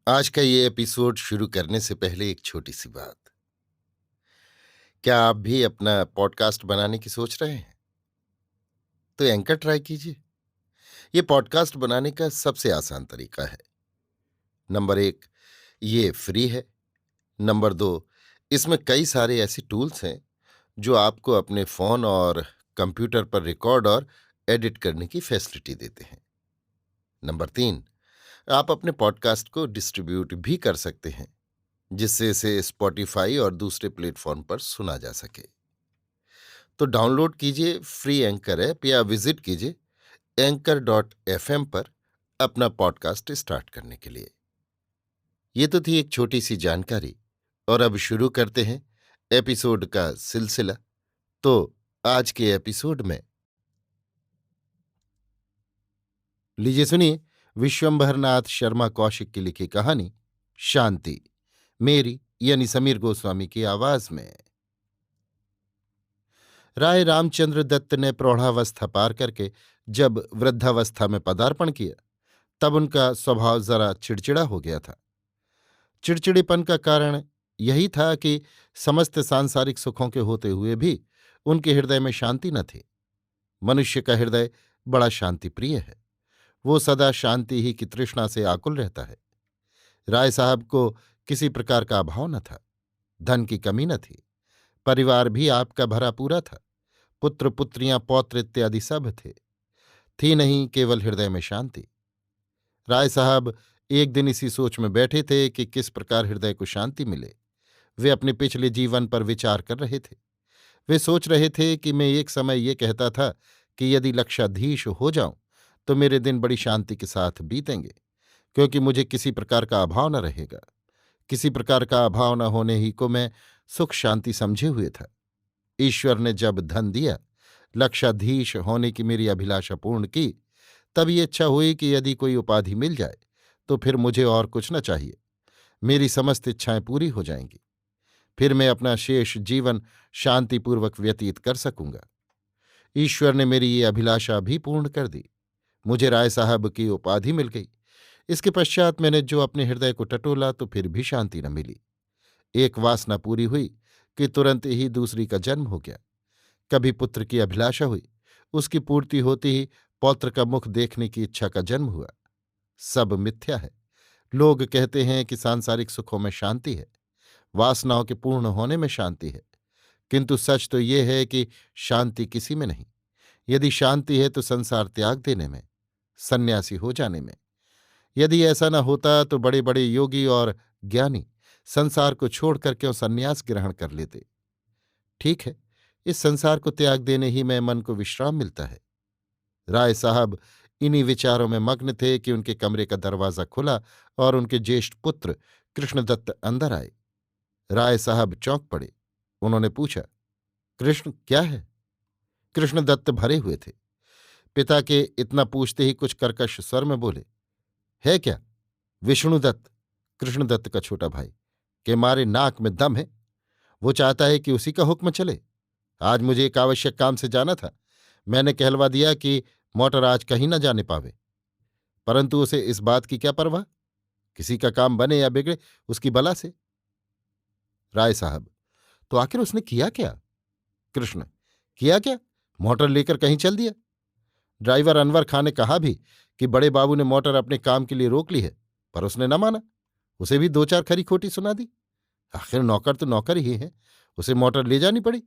आज का ये एपिसोड शुरू करने से पहले एक छोटी सी बात। क्या आप भी अपना पॉडकास्ट बनाने की सोच रहे हैं? तो एंकर ट्राई कीजिए। ये पॉडकास्ट बनाने का सबसे आसान तरीका है। नंबर एक, ये फ्री है। नंबर दो, इसमें कई सारे ऐसे टूल्स हैं जो आपको अपने फोन और कंप्यूटर पर रिकॉर्ड और एडिट करने की फैसिलिटी देते हैं। नंबर तीन, आप अपने पॉडकास्ट को डिस्ट्रीब्यूट भी कर सकते हैं, जिससे इसे स्पॉटिफाई और दूसरे प्लेटफॉर्म पर सुना जा सके। तो डाउनलोड कीजिए फ्री एंकर ऐप या विजिट कीजिए anchor.fm पर अपना पॉडकास्ट स्टार्ट करने के लिए। ये तो थी एक छोटी सी जानकारी, और अब शुरू करते हैं एपिसोड का सिलसिला। तो आज के एपिसोड में लीजिए सुनिए विश्वंभरनाथ शर्मा कौशिक की लिखी कहानी शांति, मेरी यानी समीर गोस्वामी की आवाज में। राय रामचंद्र दत्त ने प्रौढ़ावस्था पार करके जब वृद्धावस्था में पदार्पण किया, तब उनका स्वभाव जरा चिड़चिड़ा हो गया था। चिड़चिड़ेपन का कारण यही था कि समस्त सांसारिक सुखों के होते हुए भी उनके हृदय में शांति न थी। मनुष्य का हृदय बड़ा शांतिप्रिय है। वो सदा शांति ही की तृष्णा से आकुल रहता है। राय साहब को किसी प्रकार का अभाव न था। धन की कमी न थी। परिवार भी आपका भरा पूरा था। पुत्र पुत्रियां पौत्र इत्यादि सब थे। थी नहीं केवल हृदय में शांति। राय साहब एक दिन इसी सोच में बैठे थे कि किस प्रकार हृदय को शांति मिले। वे अपने पिछले जीवन पर विचार कर रहे थे। वे सोच रहे थे कि मैं एक समय ये कहता था कि यदि लक्षाधीश हो जाऊं तो मेरे दिन बड़ी शांति के साथ बीतेंगे, क्योंकि मुझे किसी प्रकार का अभाव न रहेगा। किसी प्रकार का अभाव न होने ही को मैं सुख शांति समझे हुए था। ईश्वर ने जब धन दिया, लक्षाधीश होने की मेरी अभिलाषा पूर्ण की, तब ये इच्छा हुई कि यदि कोई उपाधि मिल जाए तो फिर मुझे और कुछ न चाहिए। मेरी समस्त इच्छाएं पूरी हो जाएंगी। फिर मैं अपना शेष जीवन शांतिपूर्वक व्यतीत कर सकूंगा। ईश्वर ने मेरी ये अभिलाषा भी पूर्ण कर दी। मुझे राय साहब की उपाधि मिल गई। इसके पश्चात मैंने जो अपने हृदय को टटोला तो फिर भी शांति न मिली। एक वासना पूरी हुई कि तुरंत ही दूसरी का जन्म हो गया। कभी पुत्र की अभिलाषा हुई, उसकी पूर्ति होते ही पौत्र का मुख देखने की इच्छा का जन्म हुआ। सब मिथ्या है। लोग कहते हैं कि सांसारिक सुखों में शांति है, वासनाओं के पूर्ण होने में शांति है, किंतु सच तो ये है कि शांति किसी में नहीं। यदि शांति है तो संसार त्याग देने में, सन्यासी हो जाने में। यदि ऐसा न होता तो बड़े बड़े योगी और ज्ञानी संसार को छोड़कर क्यों सन्यास ग्रहण कर लेते। ठीक है, इस संसार को त्याग देने ही में मन को विश्राम मिलता है। राय साहब इन्हीं विचारों में मग्न थे कि उनके कमरे का दरवाज़ा खुला और उनके ज्येष्ठ पुत्र कृष्णदत्त अंदर आए। राय साहब चौंक पड़े। उन्होंने पूछा, कृष्ण, क्या है? कृष्णदत्त भरे हुए थे। पिता के इतना पूछते ही कुछ कर्कश स्वर में बोले, है क्या? विष्णुदत्त, कृष्णदत्त का छोटा भाई, के मारे नाक में दम है। वो चाहता है कि उसी का हुक्म चले। आज मुझे एक आवश्यक काम से जाना था। मैंने कहलवा दिया कि मोटर आज कहीं न जाने पावे, परंतु उसे इस बात की क्या परवाह? किसी का काम बने या बिगड़े, उसकी बला से। राय साहब, तो आखिर उसने किया क्या? कृष्ण, किया क्या? मोटर लेकर कहीं चल दिया। ड्राइवर अनवर खां ने कहा भी कि बड़े बाबू ने मोटर अपने काम के लिए रोक ली है, पर उसने न माना। उसे भी दो चार खरी खोटी सुना दी। आखिर नौकर तो नौकर ही है, उसे मोटर ले जानी पड़ी।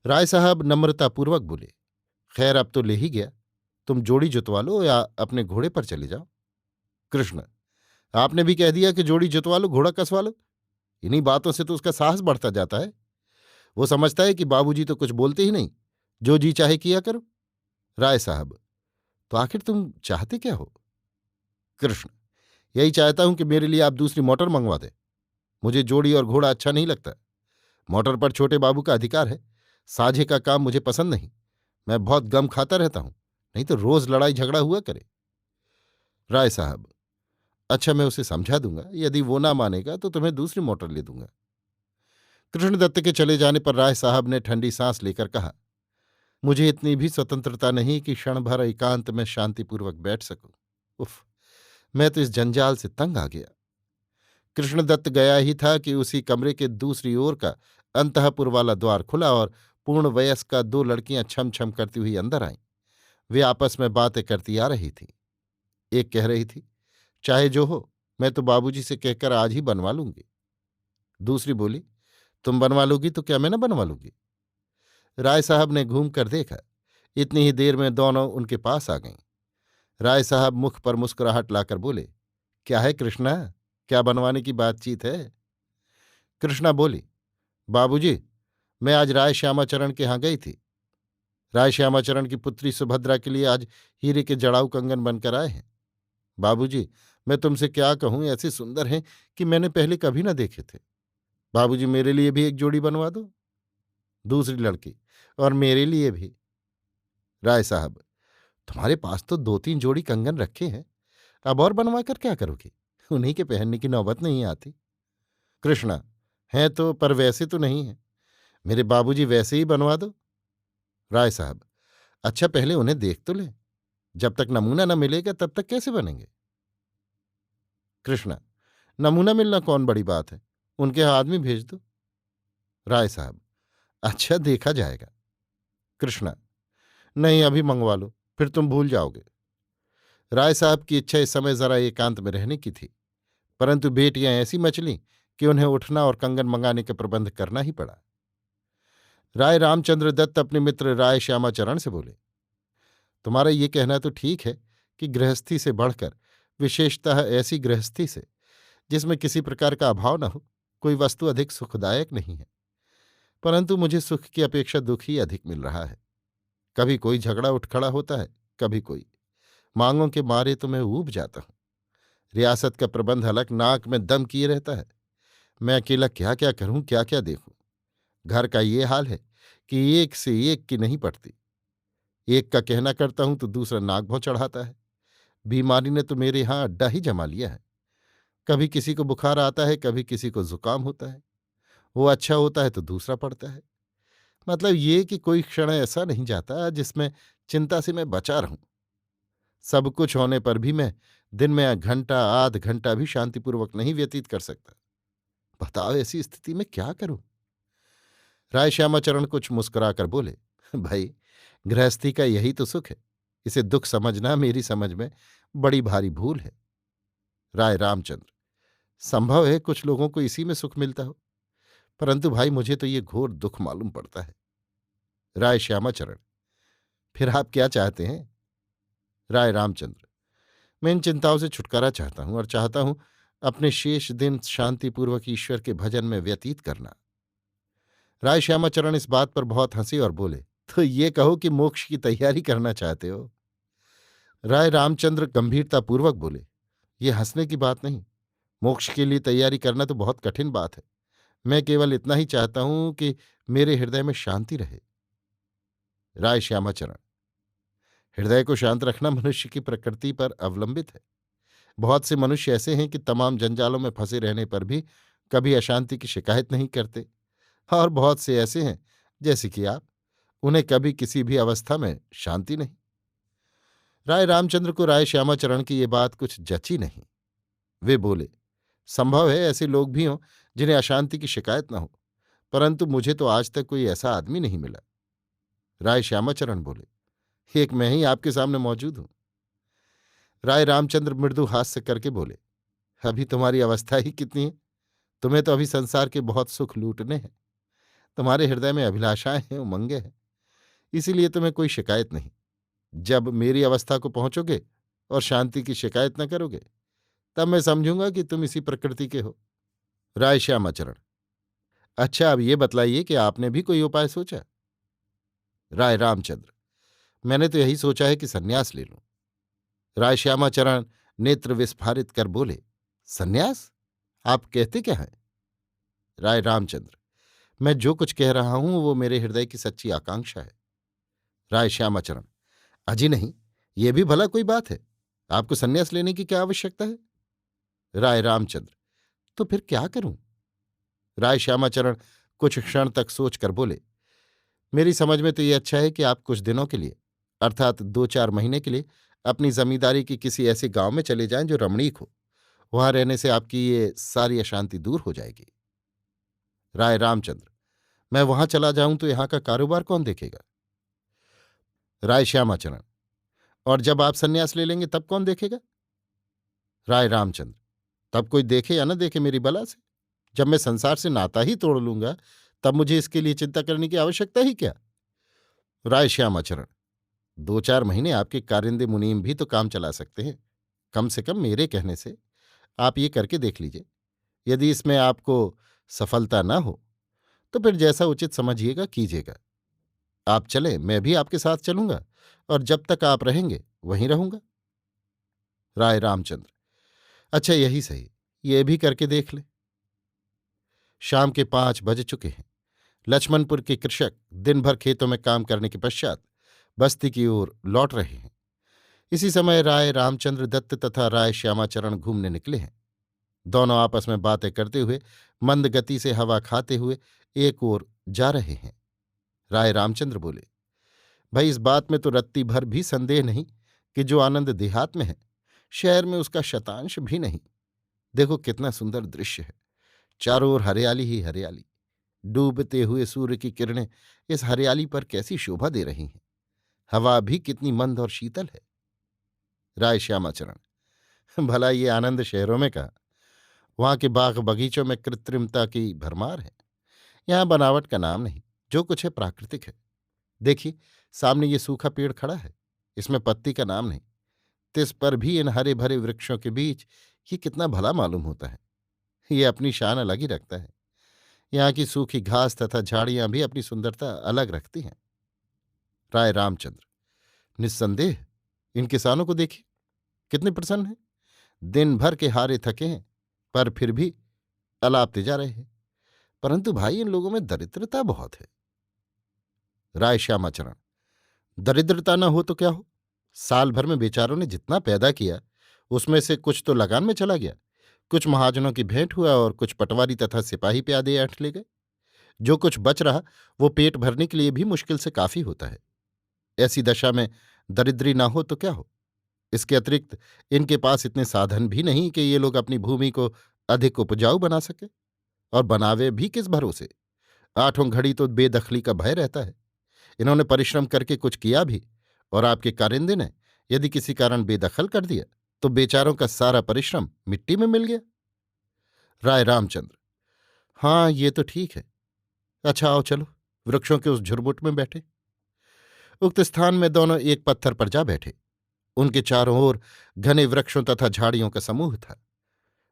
राय साहब नम्रतापूर्वक बोले, खैर अब तो ले ही गया, तुम जोड़ी जुतवा लो या अपने घोड़े पर चले जाओ। कृष्ण, आपने भी कह दिया कि जोड़ी जुतवा लो, घोड़ा कसवा लो। इन्हीं बातों से तो उसका साहस बढ़ता जाता है। वो समझता है कि बाबूजी तो कुछ बोलते ही नहीं, जो जी चाहे किया करो। राय साहब, तो आखिर तुम चाहते क्या हो? कृष्ण, यही चाहता हूं कि मेरे लिए आप दूसरी मोटर मंगवा दें। मुझे जोड़ी और घोड़ा अच्छा नहीं लगता। मोटर पर छोटे बाबू का अधिकार है। साझे का काम मुझे पसंद नहीं। मैं बहुत गम खाता रहता हूं, नहीं तो रोज लड़ाई झगड़ा हुआ करे। राय साहब, अच्छा, मैं उसे समझा दूंगा। यदि वो ना मानेगा तो तुम्हें दूसरी मोटर ले दूंगा। कृष्णदत्त के चले जाने पर राय साहब ने ठंडी सांस लेकर कहा, मुझे इतनी भी स्वतंत्रता नहीं कि क्षण भर एकांत में शांतिपूर्वक बैठ सकूं। उफ, मैं तो इस जंजाल से तंग आ गया। कृष्णदत्त गया ही था कि उसी कमरे के दूसरी ओर का अंतःपुर वाला द्वार खुला और पूर्ण वयस्का दो लड़कियां छम छम करती हुई अंदर आईं। वे आपस में बातें करती आ रही थीं। एक कह रही थी, चाहे जो हो, मैं तो बाबूजी से कहकर आज ही बनवा लूंगी। दूसरी बोली, तुम बनवा लोगी तो क्या मैं न बनवा लूंगी। राय साहब ने घूम कर देखा। इतनी ही देर में दोनों उनके पास आ गईं। राय साहब मुख पर मुस्कुराहट लाकर बोले, क्या है कृष्णा, क्या बनवाने की बातचीत है। कृष्णा बोली, बाबूजी, मैं आज राय श्यामाचरण के यहाँ गई थी। राय श्यामाचरण की पुत्री सुभद्रा के लिए आज हीरे के जड़ाऊ कंगन बनकर आए हैं। बाबूजी, मैं तुमसे क्या कहूं, ऐसे सुंदर हैं कि मैंने पहले कभी न देखे थे। बाबूजी, मेरे लिए भी एक जोड़ी बनवा दो। दूसरी लड़की, और मेरे लिए भी। राय साहब, तुम्हारे पास तो दो तीन जोड़ी कंगन रखे हैं, अब और बनवा कर क्या करोगे, उन्हीं के पहनने की नौबत नहीं आती। कृष्णा, हैं तो, पर वैसे तो नहीं है। मेरे बाबूजी, वैसे ही बनवा दो। राय साहब, अच्छा पहले उन्हें देख तो ले, जब तक नमूना न मिलेगा तब तक कैसे बनेंगे। कृष्णा, नमूना मिलना कौन बड़ी बात है, उनके यहाँ आदमी भेज दो। राय साहब, अच्छा देखा जाएगा। कृष्णा, नहीं, अभी मंगवा लो, फिर तुम भूल जाओगे। राय साहब की इच्छा इस समय जरा एकांत में रहने की थी, परंतु बेटियां ऐसी मचलीं कि उन्हें उठना और कंगन मंगाने का प्रबंध करना ही पड़ा। राय रामचंद्र दत्त अपने मित्र राय श्यामाचरण से बोले, तुम्हारा ये कहना तो ठीक है कि गृहस्थी से बढ़कर, विशेषतः ऐसी गृहस्थी से जिसमें किसी प्रकार का अभाव न हो, कोई वस्तु अधिक सुखदायक नहीं है। परंतु मुझे सुख की अपेक्षा दुख ही अधिक मिल रहा है। कभी कोई झगड़ा उठ खड़ा होता है, कभी कोई। मांगों के मारे तो मैं ऊब जाता हूं। रियासत का प्रबंध हलक नाक में दम किए रहता है। मैं अकेला क्या क्या करूं, क्या क्या देखूं। घर का ये हाल है कि एक से एक की नहीं पड़ती। एक का कहना करता हूं तो दूसरा नाक भौं चढ़ाता है। बीमारी ने तो मेरे यहां अड्डा ही जमा लिया है। कभी किसी को बुखार आता है, कभी किसी को जुकाम होता है। वो अच्छा होता है तो दूसरा पड़ता है। मतलब ये कि कोई क्षण ऐसा नहीं जाता जिसमें चिंता से मैं बचा रहूं। सब कुछ होने पर भी मैं दिन में घंटा आध घंटा भी शांतिपूर्वक नहीं व्यतीत कर सकता। बताओ, ऐसी स्थिति में क्या करूं। राय श्यामाचरण कुछ मुस्कुराकर बोले, भाई, गृहस्थी का यही तो सुख है। इसे दुख समझना मेरी समझ में बड़ी भारी भूल है। राय रामचंद्र, संभव है कुछ लोगों को इसी में सुख मिलता हो, परंतु भाई मुझे तो ये घोर दुख मालूम पड़ता है। राय श्यामाचरण, फिर आप क्या चाहते हैं। राय रामचंद्र, मैं इन चिंताओं से छुटकारा चाहता हूं और चाहता हूं अपने शेष दिन शांतिपूर्वक ईश्वर के भजन में व्यतीत करना। राय श्यामाचरण इस बात पर बहुत हंसे और बोले, तो ये कहो कि मोक्ष की तैयारी करना चाहते हो। राय रामचंद्र गंभीरतापूर्वक बोले, ये हंसने की बात नहीं। मोक्ष के लिए तैयारी करना तो बहुत कठिन बात है। मैं केवल इतना ही चाहता हूं कि मेरे हृदय में शांति रहे। राय श्यामाचरण, हृदय को शांत रखना मनुष्य की प्रकृति पर अवलंबित है। बहुत से मनुष्य ऐसे हैं कि तमाम जंजालों में फंसे रहने पर भी कभी अशांति की शिकायत नहीं करते, और बहुत से ऐसे हैं, जैसे कि आप, उन्हें कभी किसी भी अवस्था में शांति नहीं। राय रामचंद्र को राय श्यामाचरण की ये बात कुछ जची नहीं। वे बोले, संभव है ऐसे लोग भी हों जिन्हें अशांति की शिकायत न हो, परंतु मुझे तो आज तक कोई ऐसा आदमी नहीं मिला। राय श्यामाचरण बोले, एक मैं ही आपके सामने मौजूद हूं। राय रामचंद्र मृदु हास्य करके बोले, अभी तुम्हारी अवस्था ही कितनी है। तुम्हें तो अभी संसार के बहुत सुख लूटने हैं। तुम्हारे हृदय में अभिलाषाएं हैं, उमंगे हैं, इसीलिए तुम्हें कोई शिकायत नहीं। जब मेरी अवस्था को पहुंचोगे और शांति की शिकायत न करोगे, तब मैं समझूंगा कि तुम इसी प्रकृति के हो। राय श्यामाचरण, अच्छा, अब ये बतलाइए कि आपने भी कोई उपाय सोचा। राय रामचंद्र, मैंने तो यही सोचा है कि सन्यास ले लूं। राय श्यामाचरण नेत्र विस्फारित कर बोले, सन्यास? आप कहते क्या हैं। राय रामचंद्र, मैं जो कुछ कह रहा हूं वो मेरे हृदय की सच्ची आकांक्षा है। राय श्यामाचरण, अजी नहीं, ये भी भला कोई बात है। आपको सन्यास लेने की क्या आवश्यकता है। राय रामचंद्र, तो फिर क्या करूं। राय श्यामाचरण कुछ क्षण तक सोचकर बोले, मेरी समझ में तो ये अच्छा है कि आप कुछ दिनों के लिए, अर्थात 2-4 महीने के लिए अपनी जमींदारी की किसी ऐसे गांव में चले जाएं जो रमणीक हो। वहां रहने से आपकी ये सारी अशांति दूर हो जाएगी। राय रामचंद्र। मैं वहां चला जाऊं तो यहां का कारोबार कौन देखेगा? राय श्यामाचरण। और जब आप संन्यास ले लेंगे तब कौन देखेगा? राय रामचंद्र। तब कोई देखे या न देखे मेरी बला से। जब मैं संसार से नाता ही तोड़ लूंगा तब मुझे इसके लिए चिंता करने की आवश्यकता ही क्या? राय श्यामाचरण। 2-4 महीने आपके कारिंदे मुनीम भी तो काम चला सकते हैं। कम से कम मेरे कहने से आप ये करके देख लीजिए। यदि इसमें आपको सफलता न हो तो फिर जैसा उचित समझिएगा कीजिएगा। आप चलें, मैं भी आपके साथ चलूंगा, और जब तक आप रहेंगे वहीं रहूंगा। राय रामचंद्र। अच्छा, यही सही, ये भी करके देख ले। शाम के 5 बज चुके हैं। लक्ष्मणपुर के कृषक दिन भर खेतों में काम करने के पश्चात बस्ती की ओर लौट रहे हैं। इसी समय राय रामचंद्र दत्त तथा राय श्यामाचरण घूमने निकले हैं। दोनों आपस में बातें करते हुए मंद गति से हवा खाते हुए एक ओर जा रहे हैं। राय रामचंद्र बोले, भाई, इस बात में तो रत्ती भर भी संदेह नहीं कि जो आनंद देहात में है, शहर में उसका शतांश भी नहीं। देखो कितना सुंदर दृश्य है। चारों ओर हरियाली ही हरियाली। डूबते हुए सूर्य की किरणें इस हरियाली पर कैसी शोभा दे रही हैं। हवा भी कितनी मंद और शीतल है। राय श्यामाचरण। भला ये आनंद शहरों में कहा। वहां के बाग बगीचों में कृत्रिमता की भरमार है। यहां बनावट का नाम नहीं, जो कुछ है प्राकृतिक है। देखिए, सामने ये सूखा पेड़ खड़ा है, इसमें पत्ती का नाम नहीं। तिस पर भी इन हरे भरे वृक्षों के बीच ये कितना भला मालूम होता है। ये अपनी शान अलग ही रखता है। यहाँ की सूखी घास तथा झाड़ियां भी अपनी सुंदरता अलग रखती हैं। राय रामचंद्र। निस्संदेह। इन किसानों को देखिए, कितने प्रसन्न हैं। दिन भर के हारे थके हैं, पर फिर भी अलापते जा रहे हैं। परंतु भाई, इन लोगों में दरिद्रता बहुत है। राय श्यामाचरण। दरिद्रता न हो तो क्या हो? साल भर में बेचारों ने जितना पैदा किया उसमें से कुछ तो लगान में चला गया, कुछ महाजनों की भेंट हुआ और कुछ पटवारी तथा सिपाही प्यादे ऐंठ ले गए। जो कुछ बच रहा वो पेट भरने के लिए भी मुश्किल से काफी होता है। ऐसी दशा में दरिद्री ना हो तो क्या हो? इसके अतिरिक्त इनके पास इतने साधन भी नहीं कि ये लोग अपनी भूमि को अधिक उपजाऊ बना सके, और बनावे भी किस भरोसे? आठों घड़ी तो बेदखली का भय रहता है। इन्होंने परिश्रम करके कुछ किया भी, और आपके कारिंदे ने यदि किसी कारण बेदखल कर दिया तो बेचारों का सारा परिश्रम मिट्टी में मिल गया। राय रामचंद्र। हाँ, ये तो ठीक है। अच्छा, आओ चलो वृक्षों के उस झुरमुट में बैठे। उक्त स्थान में दोनों एक पत्थर पर जा बैठे। उनके चारों ओर घने वृक्षों तथा झाड़ियों का समूह था।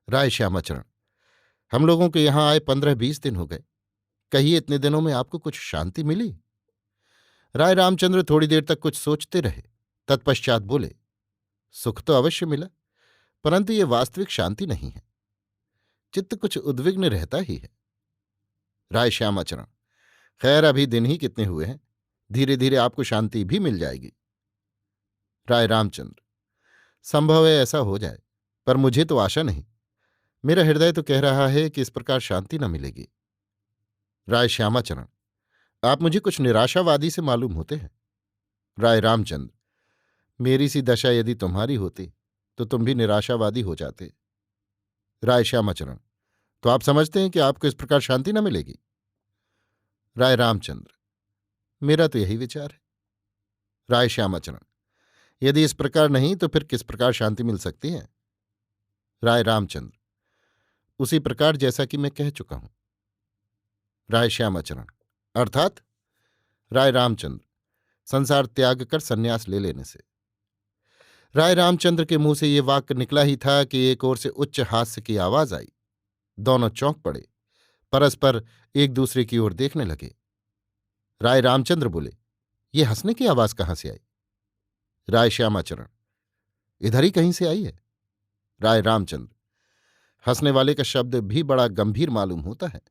राय श्यामाचरण। हम लोगों के यहां आए 15-20 दिन हो गए। कहिए, इतने दिनों में आपको कुछ शांति मिली? राय रामचंद्र थोड़ी देर तक कुछ सोचते रहे। तत्पश्चात बोले, सुख तो अवश्य मिला, परंतु ये वास्तविक शांति नहीं है। चित्त कुछ उद्विग्न रहता ही है। राय श्यामाचरण। खैर, अभी दिन ही कितने हुए हैं, धीरे धीरे आपको शांति भी मिल जाएगी। राय रामचंद्र। संभव है ऐसा हो जाए, पर मुझे तो आशा नहीं। मेरा हृदय तो कह रहा है कि इस प्रकार शांति न मिलेगी। राय श्यामाचरण। आप मुझे कुछ निराशावादी से मालूम होते हैं। राय रामचंद्र। मेरी सी दशा यदि तुम्हारी होती तो तुम भी निराशावादी हो जाते। राय श्यामाचरण। तो आप समझते हैं कि आपको इस प्रकार शांति न मिलेगी? राय रामचंद्र। मेरा तो यही विचार है। राय श्यामाचरण। यदि इस प्रकार नहीं तो फिर किस प्रकार शांति मिल सकती है? राय रामचंद्र। उसी प्रकार जैसा कि मैं कह चुका हूं। राय श्यामाचरण। अर्थात? राय रामचंद्र। संसार त्याग कर संन्यास ले लेने से। राय रामचंद्र के मुंह से ये वाक्य निकला ही था कि एक ओर से उच्च हास्य की आवाज आई। दोनों चौंक पड़े, परस्पर एक दूसरे की ओर देखने लगे। राय रामचंद्र बोले, ये हंसने की आवाज कहाँ से आई? राय श्यामाचरण। इधर ही कहीं से आई है। राय रामचंद्र। हंसने वाले का शब्द भी बड़ा गंभीर मालूम होता है।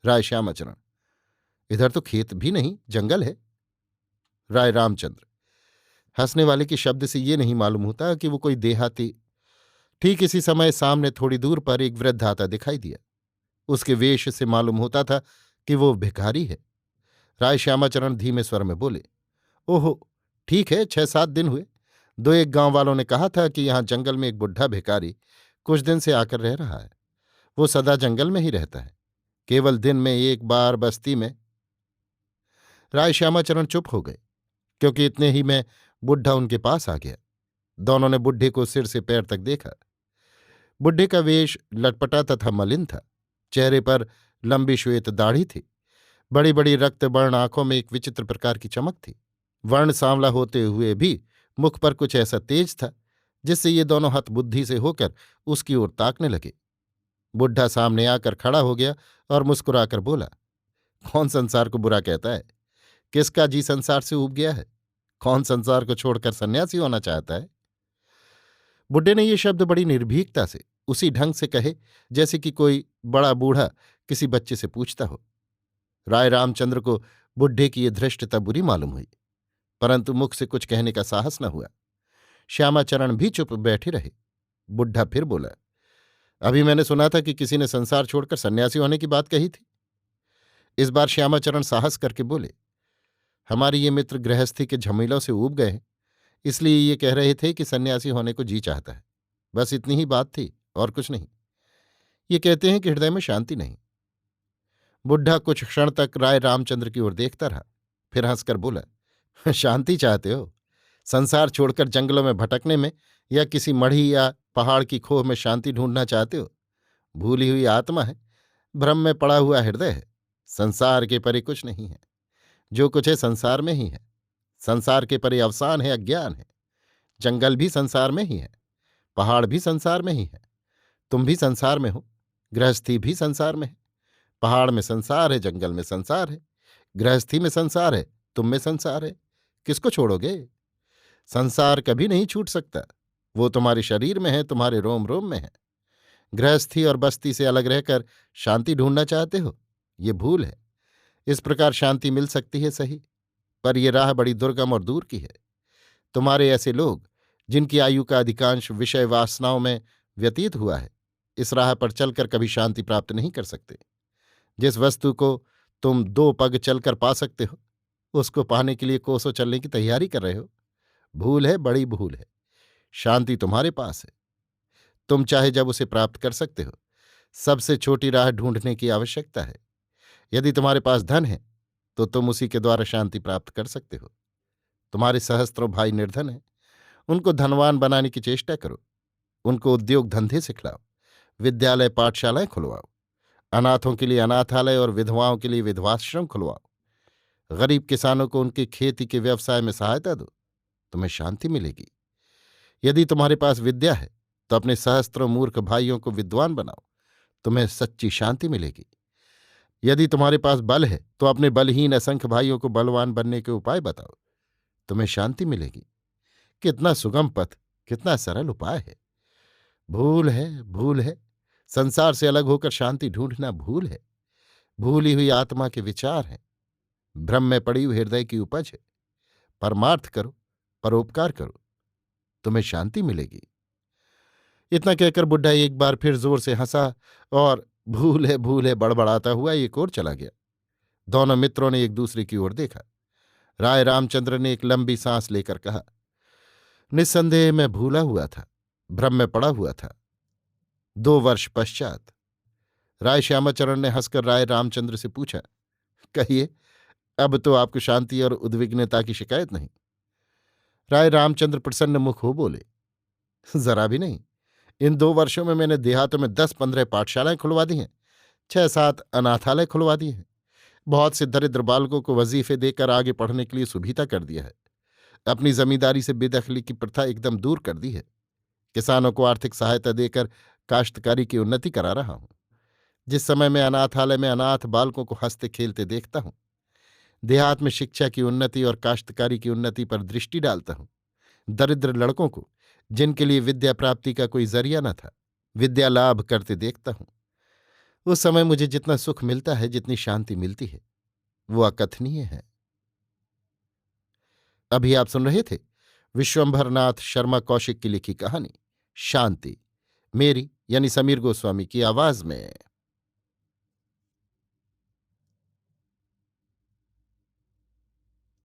राय श्यामाचरण। इधर तो खेत भी नहीं, जंगल है। राय रामचंद्र। हंसने वाले के शब्द से ये नहीं मालूम होता कि वो कोई देहाती। ठीक इसी समय सामने थोड़ी दूर पर एक वृद्ध आता दिखाई दिया। उसके वेश से मालूम होता था कि वो भिखारी है। राय श्यामाचरण धीमे स्वर में बोले, ओहो, ठीक है, 6-7 दिन हुए। दो एक गांव वालों ने कहा था कि यहां जंगल में एक बुढ़ा भिखारी कुछ दिन से आकर रह रहा है। वो सदा जंगल में ही रहता है, केवल दिन में एक बार बस्ती में। राय श्यामाचरण चुप हो गए, क्योंकि इतने ही में बुढ़ा उनके पास आ गया। दोनों ने बुढ़े को सिर से पैर तक देखा। बुढ़े का वेश लटपटा तथा मलिन था। चेहरे पर लंबी श्वेत दाढ़ी थी। बड़ी बड़ी रक्तवर्ण आंखों में एक विचित्र प्रकार की चमक थी। वर्ण सांवला होते हुए भी मुख पर कुछ ऐसा तेज था जिससे ये दोनों हतबुद्धि से होकर उसकी ओर ताकने लगे। बुढ़ा सामने आकर खड़ा हो गया और मुस्कुराकर बोला, कौन संसार को बुरा कहता है? किसका जी संसार से ऊब गया है? कौन संसार को छोड़कर सन्यासी होना चाहता है? बुड्ढे ने ये शब्द बड़ी निर्भीकता से उसी ढंग से कहे जैसे कि कोई बड़ा बूढ़ा किसी बच्चे से पूछता हो। राय रामचंद्र को बुड्ढे की ये धृष्टता बुरी मालूम हुई, परंतु मुख से कुछ कहने का साहस न हुआ। श्यामाचरण भी चुप बैठे रहे। बुढ़ा फिर बोला, अभी मैंने सुना था कि किसी ने संसार छोड़कर सन्यासी होने की बात कही थी। इस बार श्यामाचरण साहस करके बोले, हमारे ये मित्र गृहस्थी के झमेलों से ऊब गए हैं, इसलिए ये कह रहे थे कि सन्यासी होने को जी चाहता है। बस इतनी ही बात थी और कुछ नहीं। ये कहते हैं कि हृदय में शांति नहीं। बुढ़ा कुछ क्षण तक राय रामचंद्र की ओर देखता रहा, फिर हंसकर बोला, शांति चाहते हो? संसार छोड़कर जंगलों में भटकने में या किसी मढ़ी या पहाड़ की खोह में शांति ढूंढना चाहते हो? भूली हुई आत्मा है, भ्रम में पड़ा हुआ हृदय है। संसार के परे कुछ नहीं है। जो कुछ है संसार में ही है। संसार के परे अवसान है, अज्ञान है। जंगल भी संसार में ही है, पहाड़ भी संसार में ही है। तुम भी संसार में हो, गृहस्थी भी संसार में है। पहाड़ में संसार है, जंगल में संसार है, गृहस्थी में संसार है, तुम में संसार है। किसको छोड़ोगे? संसार कभी नहीं छूट सकता। वो तुम्हारे शरीर में है, तुम्हारे रोम रोम में है। गृहस्थी और बस्ती से अलग रहकर शांति ढूंढना चाहते हो? ये भूल है। इस प्रकार शांति मिल सकती है सही, पर यह राह बड़ी दुर्गम और दूर की है। तुम्हारे ऐसे लोग जिनकी आयु का अधिकांश विषय वासनाओं में व्यतीत हुआ है, इस राह पर चलकर कभी शांति प्राप्त नहीं कर सकते। जिस वस्तु को तुम 2 पग चलकर पा सकते हो, उसको पाने के लिए कोसों चलने की तैयारी कर रहे हो। भूल है, बड़ी भूल है। शांति तुम्हारे पास है, तुम चाहे जब उसे प्राप्त कर सकते हो। सबसे छोटी राह ढूंढने की आवश्यकता है। यदि तुम्हारे पास धन है तो तुम उसी के द्वारा शांति प्राप्त कर सकते हो। तुम्हारे सहस्त्रों भाई निर्धन हैं, उनको धनवान बनाने की चेष्टा करो। उनको उद्योग धंधे सिखलाओ, विद्यालय पाठशालाएं खुलवाओ, अनाथों के लिए अनाथालय और विधवाओं के लिए विधवाश्रम खुलवाओ। गरीब किसानों को उनके खेती के व्यवसाय में सहायता दो, तुम्हें शांति मिलेगी। यदि तुम्हारे पास विद्या है तो अपने सहस्त्रों मूर्ख भाइयों को विद्वान बनाओ, तुम्हें सच्ची शांति मिलेगी। यदि तुम्हारे पास बल है तो अपने बलहीन असंख्य भाइयों को बलवान बनने के उपाय बताओ, तुम्हें शांति मिलेगी। कितना सुगम पथ, कितना सरल उपाय है। भूल है, भूल है। संसार से अलग होकर शांति ढूंढना भूल है। भूली हुई आत्मा के विचार हैं, भ्रम में पड़ी हुई हृदय की उपज है। परमार्थ करो, परोपकार करो, तुम्हें शांति मिलेगी। इतना कहकर बुढ़ा एक बार फिर जोर से हंसा और भूल है बड़बड़ाता हुआ एक ओर चला गया। दोनों मित्रों ने एक दूसरे की ओर देखा। राय रामचंद्र ने एक लंबी सांस लेकर कहा, निस्संदेह मैं भूला हुआ था, भ्रम में पड़ा हुआ था। 2 वर्ष पश्चात राय श्यामाचरण ने हंसकर राय रामचंद्र से पूछा, कहिए, अब तो आपको शांति और उद्विग्नता की शिकायत नहीं? राय रामचंद्र प्रसन्न मुख हो बोले, जरा भी नहीं। इन 2 वर्षों में मैंने देहातों में 10-15 पाठशालाएं खुलवा दी हैं, 6-7 अनाथालय खुलवा दिए हैं। बहुत से दरिद्र बालकों को वजीफे देकर आगे पढ़ने के लिए सुविधा कर दिया है। अपनी जमींदारी से बेदखली की प्रथा एकदम दूर कर दी है। किसानों को आर्थिक सहायता देकर काश्तकारी की उन्नति करा रहा हूं। जिस समय मैं अनाथालय में अनाथ बालकों को हंसते खेलते देखता हूं, देहात में शिक्षा की उन्नति और काश्तकारी की उन्नति पर दृष्टि डालता हूं। दरिद्र लड़कों को, जिनके लिए विद्या प्राप्ति का कोई जरिया न था, विद्या लाभ करते देखता हूं। उस समय मुझे जितना सुख मिलता है, जितनी शांति मिलती है, वो अकथनीय है। अभी आप सुन रहे थे विश्वंभरनाथ शर्मा कौशिक की लिखी कहानी शांति, मेरी यानी समीर गोस्वामी की आवाज में।